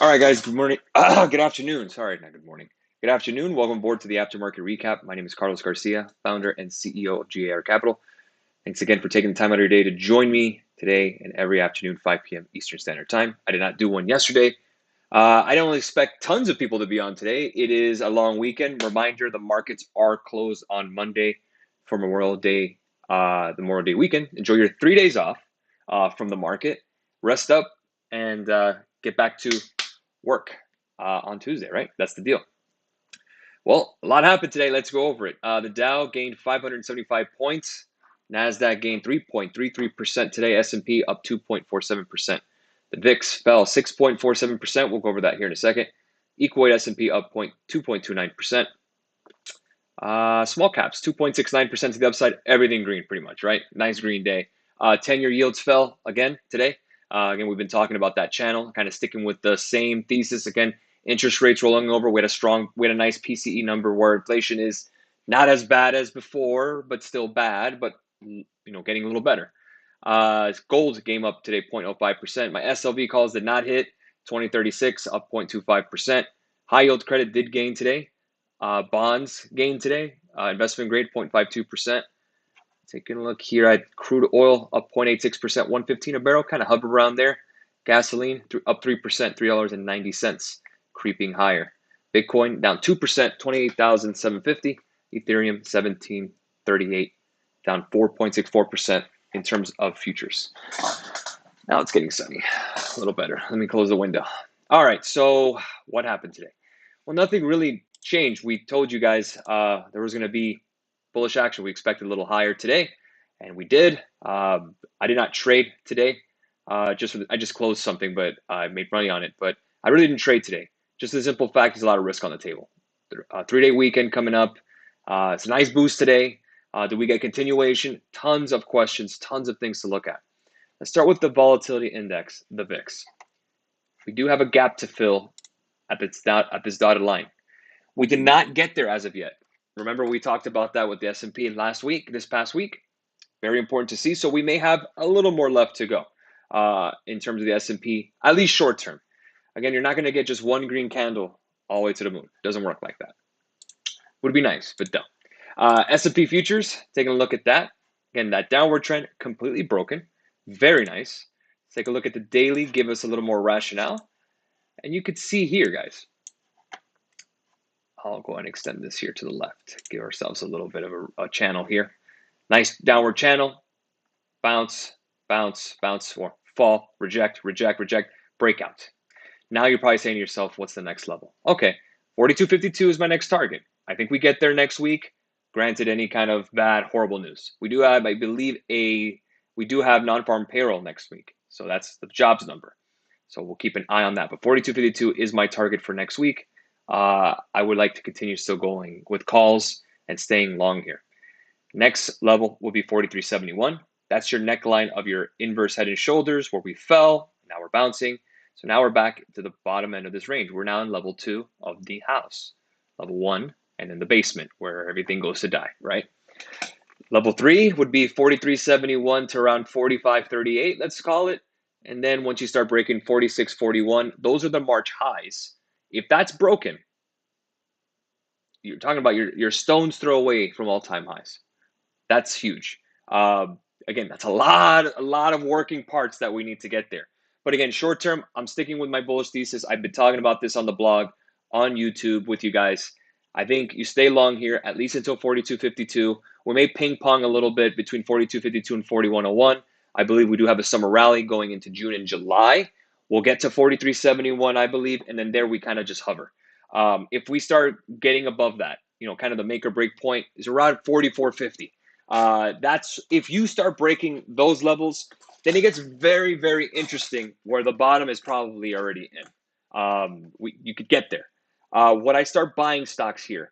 All right, guys. Good morning. Good afternoon. Sorry, not good morning. Good afternoon. Welcome aboard to the Aftermarket Recap. My name is Carlos Garcia, founder and CEO of G.A.R Capital. Thanks again for taking the time out of your day to join me today and every afternoon, 5 p.m. Eastern Standard Time. I did not do one yesterday. I don't expect tons of people to be on today. It is a long weekend. Reminder: the markets are closed on Monday for Memorial Day, the Memorial Day weekend. Enjoy your 3 days off from the market. Rest up and get back to work on Tuesday, right? That's the deal. Well, a lot happened today. Let's go over it. The Dow gained 575 points. NASDAQ gained 3.33% today. S&P up 2.47%. The VIX fell 6.47%. We'll go over that here in a second. Equal weight S&P up 2.29%. Small caps 2.69% to the upside. Everything green pretty much, right? Nice green day. 10-year yields fell again today. Again, we've been talking about that channel, kind of sticking with the same thesis. Again, interest rates rolling over. We had a nice PCE number where inflation is not as bad as before, but still bad, but getting a little better. Gold came up today 0.05%. My SLV calls did not hit 2036, up 0.25%. High yield credit did gain today. Bonds gained today. Investment grade 0.52%. Taking a look here at crude oil up 0.86%, 115 a barrel, kind of hover around there. Gasoline up 3%, $3.90, creeping higher. Bitcoin down 2%, 28,750. Ethereum 1738, down 4.64% in terms of futures. Now it's getting sunny, a little better. Let me close the window. All right, so what happened today? Well, nothing really changed. We told you guys there was going to be bullish action. We expected a little higher today, and we did. I did not trade today. I just closed something, but I made money on it. But I really didn't trade today. Just the simple fact, there's a lot of risk on the table. 3-day weekend coming up. It's a nice boost today. Do we get continuation? Tons of questions, tons of things to look at. Let's start with the volatility index, the VIX. We do have a gap to fill at this dotted line. We did not get there as of yet. Remember, we talked about that with the S&P this past week. Very important to see. So we may have a little more left to go in terms of the S&P, at least short term. Again, you're not going to get just one green candle all the way to the moon. It doesn't work like that. Would be nice, but don't. S&P futures, taking a look at that. Again, that downward trend completely broken. Very nice. Let's take a look at the daily, give us a little more rationale. And you could see here, guys. I'll go ahead and extend this here to the left. Give ourselves a little bit of a channel here. Nice downward channel. Bounce, bounce, bounce, or fall, reject, reject, reject, breakout. Now you're probably saying to yourself, what's the next level? Okay, 42.52 is my next target. I think we get there next week. Granted, any kind of bad, horrible news. We do have, I believe, we do have non-farm payroll next week. So that's the jobs number. So we'll keep an eye on that. But 42.52 is my target for next week. I would like to continue still going with calls and staying long here. Next level will be 43.71. That's your neckline of your inverse head and shoulders where we fell. Now we're bouncing. So now we're back to the bottom end of this range. We're now in level 2 of the house. Level 1, and then the basement where everything goes to die, right? Level 3 would be 43.71 to around 45.38, let's call it. And then once you start breaking 46.41, those are the March highs. If that's broken, you're talking about your stone's throw away from all-time highs. That's huge. Again, that's a lot of working parts that we need to get there. But again, short term, I'm sticking with my bullish thesis. I've been talking about this on the blog, on YouTube with you guys. I think you stay long here, at least until 42.52. We may ping pong a little bit between 42.52 and 41.01. I believe we do have a summer rally going into June and July. We'll get to 43.71, I believe, and then there we kind of just hover. If we start getting above that, kind of the make or break point is around 44.50. That's if you start breaking those levels, then it gets very, very interesting where the bottom is probably already in. You could get there. When I start buying stocks here,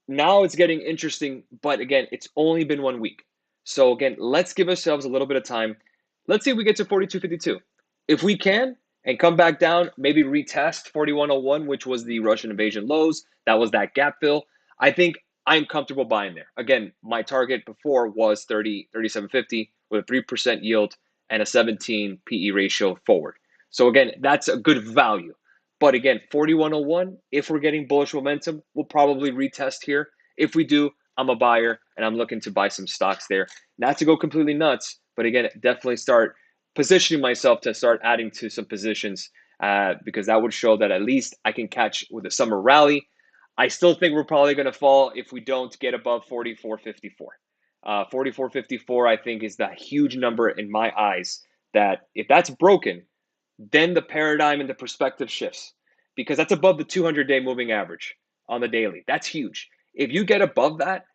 now it's getting interesting, but again, it's only been 1 week. So again, let's give ourselves a little bit of time. Let's see if we get to 42.52. If we can and come back down, maybe retest 41.01, which was the Russian invasion lows. That was that gap fill. I think I'm comfortable buying there. Again, my target before was 37.50 with a 3% yield and a 17 PE ratio forward. So again, that's a good value. But again, 4101, if we're getting bullish momentum, we'll probably retest here. If we do, I'm a buyer and I'm looking to buy some stocks there. Not to go completely nuts, but again, definitely start positioning myself to start adding to some positions because that would show that at least I can catch with a summer rally. I still think we're probably going to fall if we don't get above 44.54. 44.54, I think, is the huge number in my eyes that if that's broken, then the paradigm and the perspective shifts because that's above the 200-day moving average on the daily. That's huge. If you get above that,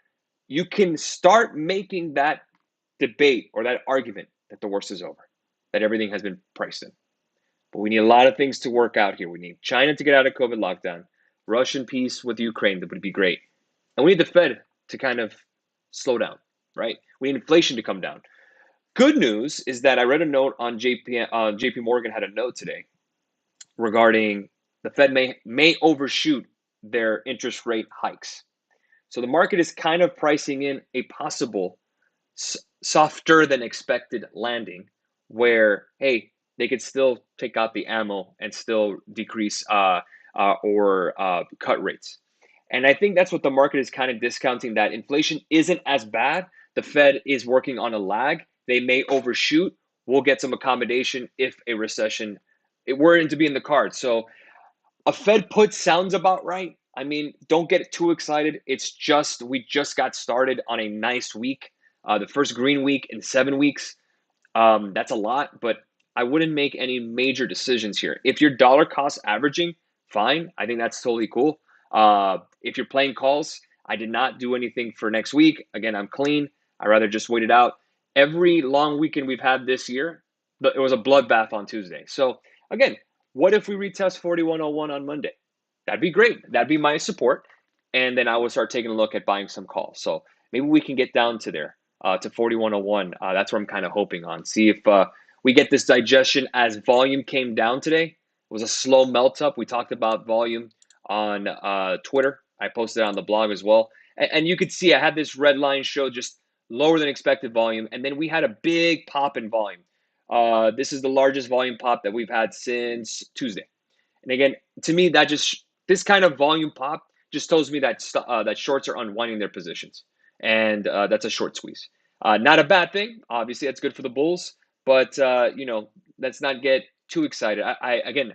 you can start making that debate or that argument that the worst is over, that everything has been priced in. But we need a lot of things to work out here. We need China to get out of COVID lockdown, Russian peace with Ukraine, that would be great. And we need the Fed to kind of slow down, right? We need inflation to come down. Good news is that I read a note on JP Morgan had a note today regarding the Fed may overshoot their interest rate hikes. So the market is kind of pricing in a possible softer than expected landing where, hey, they could still take out the ammo and still decrease or cut rates. And I think that's what the market is kind of discounting, that inflation isn't as bad. The Fed is working on a lag. They may overshoot. We'll get some accommodation if a recession it were to be in the cards. So a Fed put sounds about right. I mean, don't get too excited. It's just, we just got started on a nice week. The first green week in 7 weeks. That's a lot, but I wouldn't make any major decisions here. If you're dollar cost averaging, fine. I think that's totally cool. If you're playing calls, I did not do anything for next week. Again, I'm clean. I rather just wait it out. Every long weekend we've had this year, it was a bloodbath on Tuesday. So again, what if we retest 4101 on Monday? That'd be great. That'd be my support. And then I would start taking a look at buying some calls. So maybe we can get down to there, to 4101. That's what I'm kind of hoping on. See if we get this digestion as volume came down today. It was a slow melt up. We talked about volume on Twitter. I posted it on the blog as well. And you could see I had this red line show just lower than expected volume. And then we had a big pop in volume. This is the largest volume pop that we've had since Tuesday. And again, to me, that just this kind of volume pop just tells me that that shorts are unwinding their positions, and that's a short squeeze. Not a bad thing. Obviously, that's good for the bulls, but let's not get too excited. I again,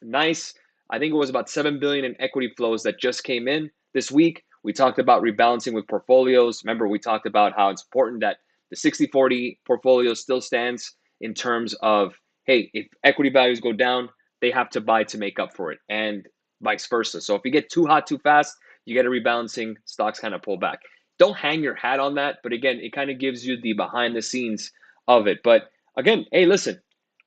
nice. I think it was about 7 billion in equity flows that just came in this week. We talked about rebalancing with portfolios. Remember, we talked about how it's important that the 60-40 portfolio still stands in terms of, hey, if equity values go down, they have to buy to make up for it, and vice versa. So if you get too hot too fast, you get a rebalancing, stocks kind of pull back. Don't hang your hat on that, but again, it kind of gives you the behind the scenes of it. But again, hey, listen,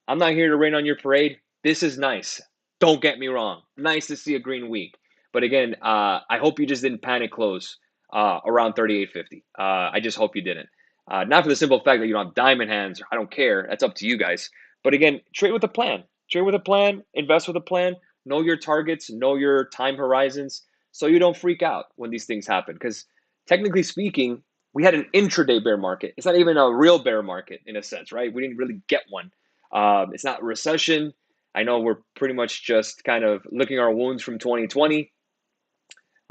I'm not here to rain on your parade. This is nice. Don't get me wrong. Nice to see a green week. But again, I hope you just didn't panic close around 38.50. I just hope you didn't. Not for the simple fact that you don't have diamond hands. I don't care. That's up to you guys. But again, trade with a plan. Trade with a plan. Invest with a plan. Know your targets. Know your time horizons so you don't freak out when these things happen. Because technically speaking, we had an intraday bear market. It's not even a real bear market in a sense, right? We didn't really get one. It's not recession. I know we're pretty much just kind of licking our wounds from 2020.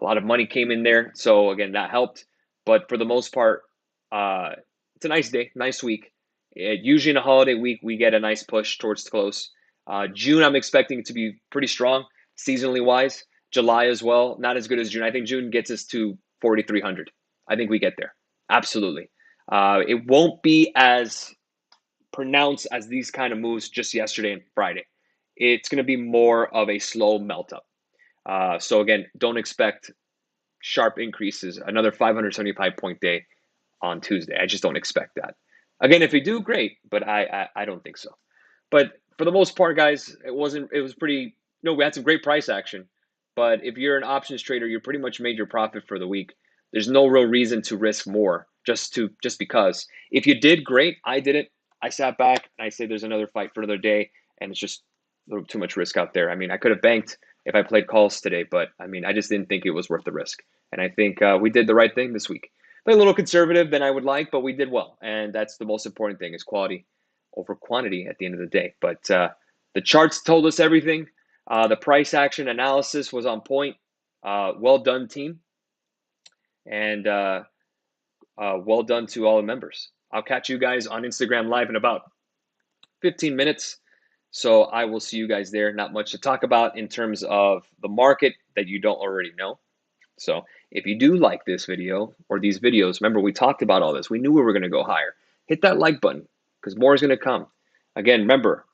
A lot of money came in there. So again, that helped. But for the most part, it's a nice day, nice week. Usually in a holiday week, we get a nice push towards the close. June, I'm expecting it to be pretty strong, seasonally wise. July as well, not as good as June. I think June gets us to 4,300. I think we get there. Absolutely. It won't be as pronounced as these kind of moves just yesterday and Friday. It's going to be more of a slow melt up. So again, don't expect sharp increases, another 575 point day on Tuesday. I just don't expect that. Again, if we do, great, but I don't think so. But for the most part, guys, it was pretty, we had some great price action. But if you're an options trader, you pretty much made your profit for the week. There's no real reason to risk more just because. If you did, great. I didn't. I sat back and I say there's another fight for another day, and it's just a little too much risk out there. I mean, I could have banked if I played calls today, but I mean, I just didn't think it was worth the risk. And I think we did the right thing this week. Played a little conservative than I would like, but we did well. And that's the most important thing, is quality over quantity at the end of the day. But the charts told us everything. The price action analysis was on point. Well done, team. And well done to all the members. I'll catch you guys on Instagram Live in about 15 minutes. So I will see you guys there. Not much to talk about in terms of the market that you don't already know. So if you do like this video or these videos, remember we talked about all this. We knew we were going to go higher. Hit that like button because more is going to come. Again, remember,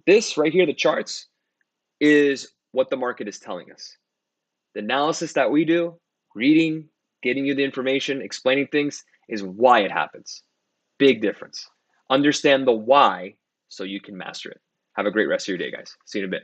this right here, the charts, is what the market is telling us. The analysis that we do, reading, getting you the information, explaining things, is why it happens. Big difference. Understand the why so you can master it. Have a great rest of your day, guys. See you in a bit.